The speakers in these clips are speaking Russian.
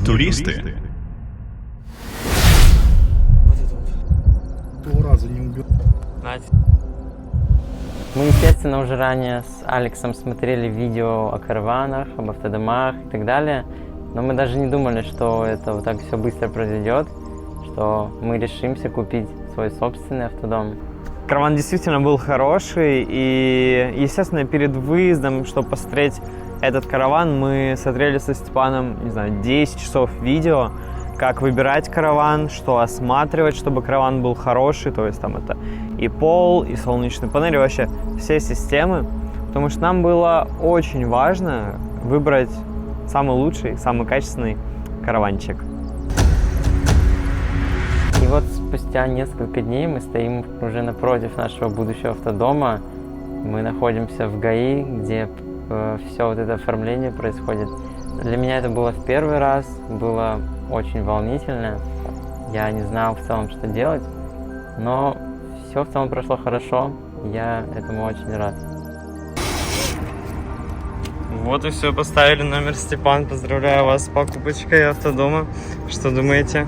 туристы. Раза не убил. Мы, естественно, уже ранее с Алексом смотрели видео о караванах, об автодомах и так далее, но мы даже не думали, что это вот так все быстро произойдет, что мы решимся купить свой собственный автодом. Караван действительно был хороший, и, естественно, перед выездом, чтобы посмотреть этот караван, мы смотрели со Степаном, не знаю, 10 часов видео, как выбирать караван, что осматривать, чтобы караван был хороший, то есть там это и пол, и солнечные панели, вообще все системы, потому что нам было очень важно выбрать самый лучший, самый качественный караванчик. И вот спустя несколько дней мы стоим уже напротив нашего будущего автодома. Мы находимся в ГАИ, где все вот это оформление происходит. Для меня это было в первый раз, было очень волнительно. Я не знал в целом, что делать, но все в целом прошло хорошо. Я этому очень рад. Вот и все, поставили номер. Степан, поздравляю вас с покупочкой автодома. Что думаете?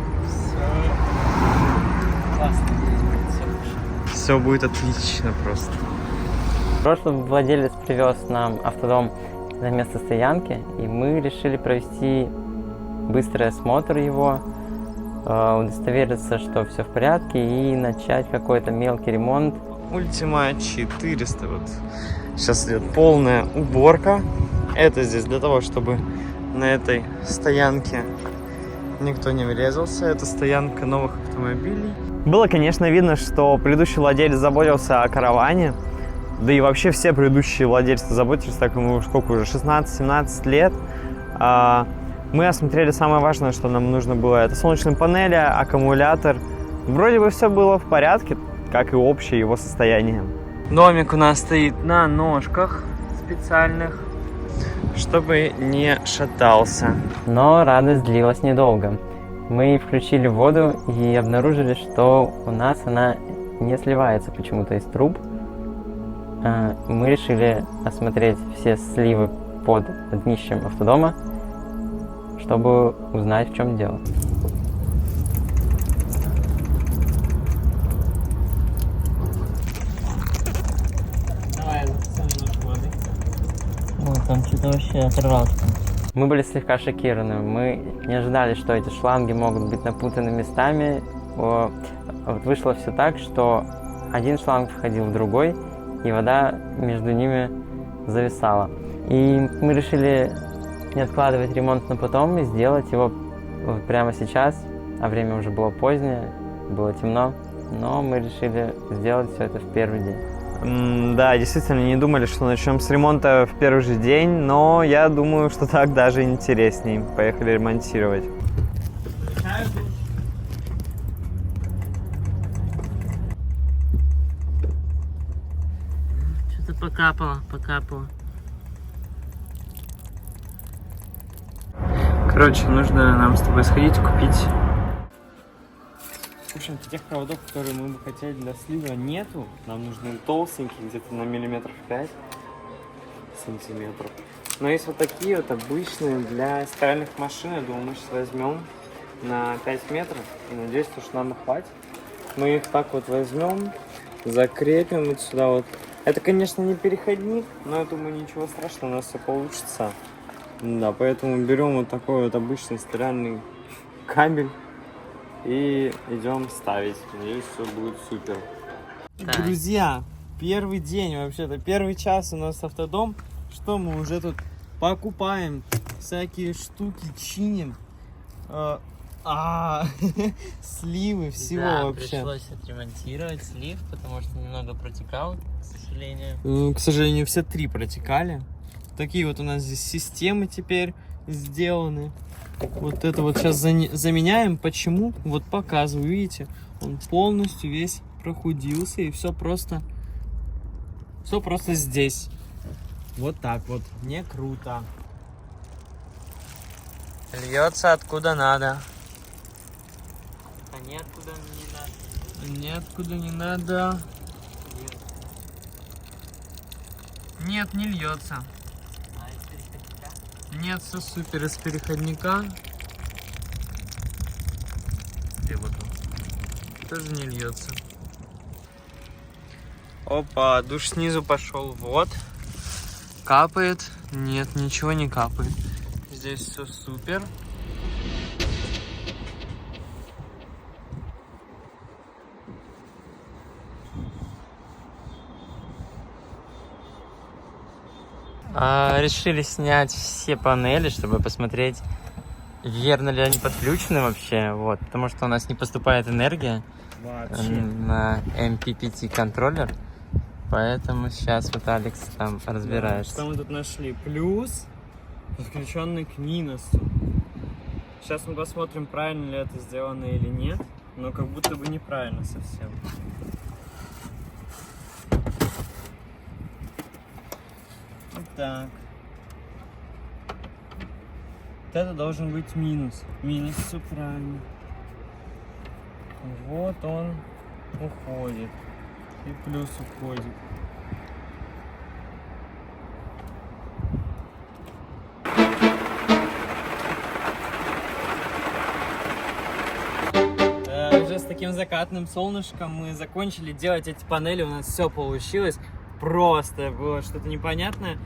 Все будет отлично просто. Прошлый владелец привез нам автодом на место стоянки, и мы решили провести быстрый осмотр его, удостовериться, что все в порядке, и начать какой-то мелкий ремонт. Ультима 400. Вот сейчас идет полная уборка. Это здесь для того, чтобы на этой стоянке никто не врезался. Это стоянка новых автомобилей. Было, конечно, видно, что предыдущий владелец заботился о караване. Да и вообще все предыдущие владельцы заботились, так ему сколько уже, 16-17 лет. Мы осмотрели самое важное, что нам нужно было. Это солнечные панели, аккумулятор. Вроде бы все было в порядке, как и общее его состояние. Домик у нас стоит на ножках специальных, чтобы не шатался. Но радость длилась недолго. Мы включили воду и обнаружили, что у нас она не сливается почему-то из труб. Мы решили осмотреть все сливы под днищем автодома, чтобы узнать, в чем дело. Ой, там что-то вообще оторвалось. Мы были слегка шокированы. Мы не ожидали, что эти шланги могут быть напутаны местами. Вот вышло все так, что один шланг входил в другой, и вода между ними зависала. И мы решили не откладывать ремонт на потом и сделать его вот прямо сейчас. А время уже было позднее, было темно, но мы решили сделать все это в первый день. Да, действительно, не думали, что начнем с ремонта в первый же день, но я думаю, что так даже интересней. Поехали ремонтировать. Что-то покапало. Короче, нужно нам с тобой сходить купить. В общем, тех проводов, которые мы бы хотели для слива, нету. Нам нужны толстенькие, где-то на миллиметров 5 сантиметров. Но есть вот такие вот обычные для стиральных машин. Я думаю, мы сейчас возьмем на 5 метров. И надеюсь, что нам хватит. Мы их так вот возьмем, закрепим вот сюда вот. Это, конечно, не переходник, но я думаю, ничего страшного, у нас все получится. Да, поэтому берем вот такой вот обычный стиральный кабель и идем ставить. Надеюсь, все будет супер. Так. Друзья, первый день вообще-то, первый час у нас автодом. Что мы уже тут покупаем? Всякие штуки чиним. Сливы, всего Да, вообще. пришлось отремонтировать слив, потому что немного протекал, к сожалению. К сожалению, все 3 протекали. Такие вот у нас здесь системы теперь сделаны. Вот это вот сейчас заменяем. Почему? Вот показываю, видите? Он полностью весь прохудился, и все просто здесь. Вот так вот. Не круто. Льется откуда надо. А неоткуда не надо. Ниоткуда не надо. Нет, не льется. А из переходника? Нет, все супер из переходника. тоже не льется. Опа, душ снизу пошел, вот. Капает? Нет, ничего не капает. Здесь все супер. Решили снять все панели, чтобы посмотреть, верно ли они подключены вообще, вот, потому что у нас не поступает энергия на MPPT контроллер, поэтому сейчас вот Алекс там разбирается. Что мы тут нашли? Плюс, подключенный к минусу. Сейчас мы посмотрим, правильно ли это сделано или нет, но как будто бы неправильно совсем. Вот так. Вот это должен быть минус. Минус, все правильно. Вот он уходит. И плюс уходит. Уже с таким закатным солнышком мы закончили делать эти панели. У нас все получилось. Просто было что-то непонятное.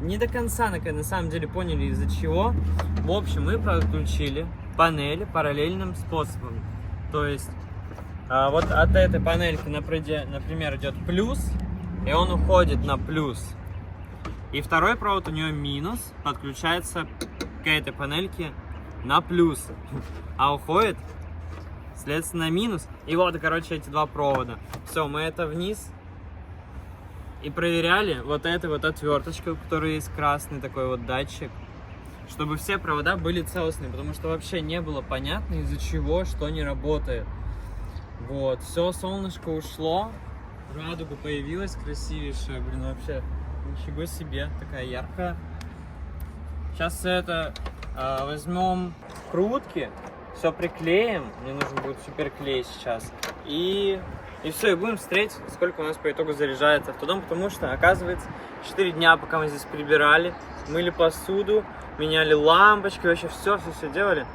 Не до конца на самом деле поняли, из-за чего. В общем, мы подключили панели параллельным способом. То есть вот от этой панельки, например, идет плюс, и он уходит на плюс. И второй провод у нее минус, подключается к этой панельке на плюс, а уходит, следственно, на минус. И вот, короче, эти два провода. Все, мы это вниз и проверяли вот этой вот отверточкой, у которой есть красный такой вот датчик, чтобы все провода были целостные, потому что вообще не было понятно, из-за чего что не работает. Вот, все, солнышко ушло, радуга появилась красивейшая, блин, вообще, ничего себе, такая яркая. Сейчас это возьмем прутки, все приклеим, мне нужен будет суперклей сейчас, и все, и будем смотреть, сколько у нас по итогу заряжается автодом, потому что, оказывается, 4 дня, пока мы здесь прибирали, мыли посуду, меняли лампочки, вообще все делали,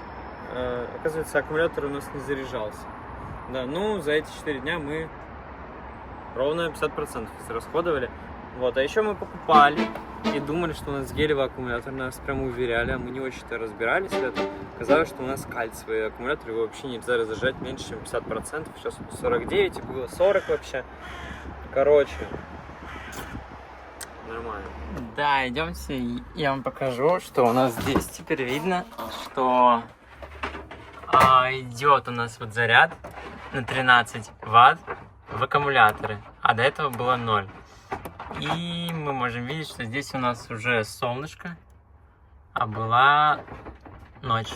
оказывается, аккумулятор у нас не заряжался. Да, ну, за эти 4 дня мы ровно 50% израсходовали. Вот, а еще мы покупали и думали, что у нас гелевый аккумулятор, нас прямо уверяли, а мы не очень-то разбирались в этом. Оказалось, что у нас кальциевый аккумулятор, его вообще нельзя разряжать меньше, чем 50%. Сейчас 49, и было 40 вообще. Короче, нормально. Да, идемте, я вам покажу, что у нас здесь теперь видно, что идет у нас вот заряд на 13 ватт в аккумуляторы, а до этого было 0. И мы можем видеть, что здесь у нас уже солнышко, а была ночь.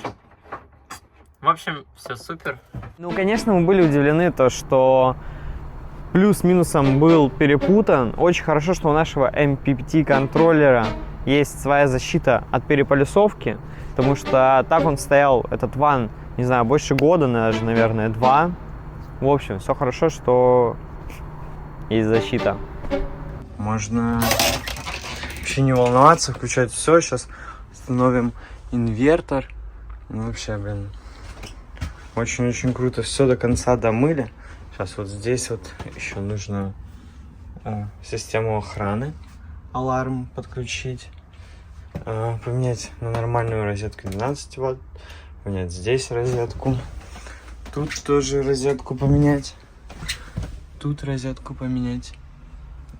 В общем, все супер. Ну, конечно, мы были удивлены, то, что плюс с минусом был перепутан. Очень хорошо, что у нашего MPPT контроллера есть своя защита от переполюсовки, потому что так он стоял, этот ван, не знаю, больше года, даже, наверное, 2. В общем, все хорошо, что есть защита. Можно вообще не волноваться, включать все. Сейчас установим инвертор. Ну, вообще, блин, очень-очень круто. Все до конца домыли. Сейчас вот здесь вот еще нужно систему охраны, аларм подключить, поменять на нормальную розетку 12 ватт, поменять здесь розетку, тут тоже розетку поменять, тут розетку поменять.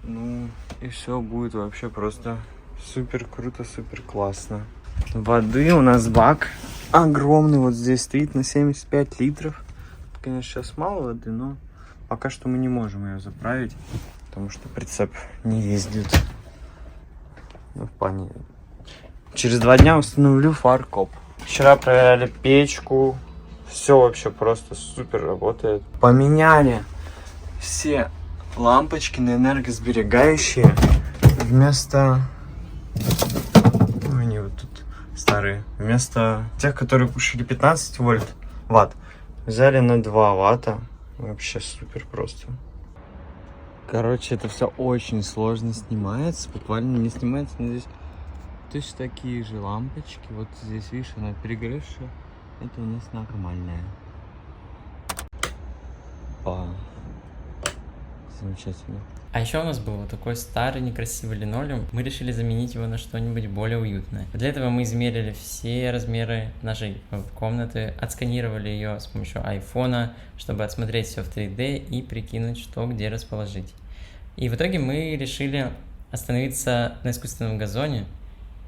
Ну и все будет вообще просто супер круто, супер классно. Воды у нас бак огромный, вот здесь стоит на 75 литров. Конечно, сейчас мало воды, но пока что мы не можем ее заправить, потому что прицеп не ездит. Ну, в плане... Через 2 дня установлю фаркоп. Вчера проверяли печку, все вообще просто супер работает. Поменяли все лампочки на энергосберегающие. Вместо... Они вот тут старые. Вместо тех, которые кушали 15 ватт, взяли на 2 ватта. Вообще супер просто. Короче, это все очень сложно снимается. Буквально не снимается, но здесь точно такие же лампочки. Вот здесь, видишь, она перегревшая. Это у нас нормальная. Опа. Замечательно. А еще у нас был вот такой старый некрасивый линолеум. Мы решили заменить его на что-нибудь более уютное. Для этого мы измерили все размеры нашей комнаты, отсканировали ее с помощью айфона, чтобы отсмотреть все в 3D и прикинуть, что где расположить. И в итоге мы решили остановиться на искусственном газоне.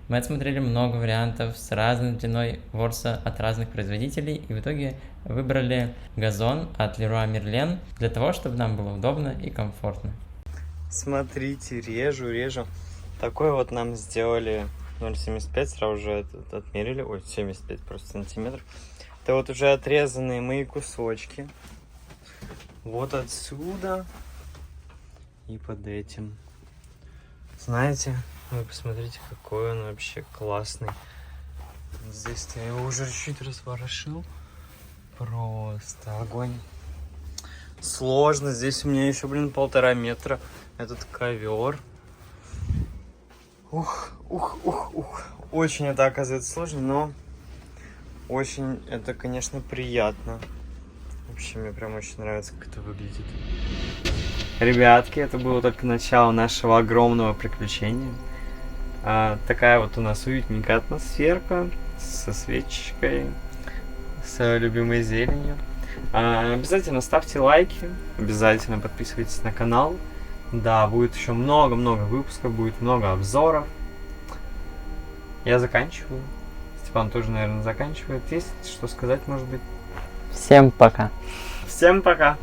Мы отсмотрели много вариантов с разной длиной ворса от разных производителей и в итоге выбрали газон от Leroy Merlin для того, чтобы нам было удобно и комфортно. Смотрите, режу. Такой вот нам сделали 0,75, сразу же отмерили. Ой, 75 просто сантиметров. Это вот уже отрезанные мои кусочки. Вот отсюда и под этим. Знаете, вы посмотрите, какой он вообще классный. Здесь-то я его уже чуть разворошил. Просто огонь. Сложно. Здесь у меня еще, 1,5 метра. Этот ковер. Ух. Очень это оказывается сложно, но очень это, конечно, приятно. Вообще, мне прям очень нравится, как это выглядит. Ребятки, это было только начало нашего огромного приключения. Такая вот у нас уютненькая атмосферка со свечечкой, с любимой зеленью. Обязательно ставьте лайки, обязательно подписывайтесь на канал. Да, будет еще много-много выпусков, будет много обзоров. Я заканчиваю. Степан тоже, наверное, заканчивает. Есть что сказать, может быть? Всем пока! Всем пока!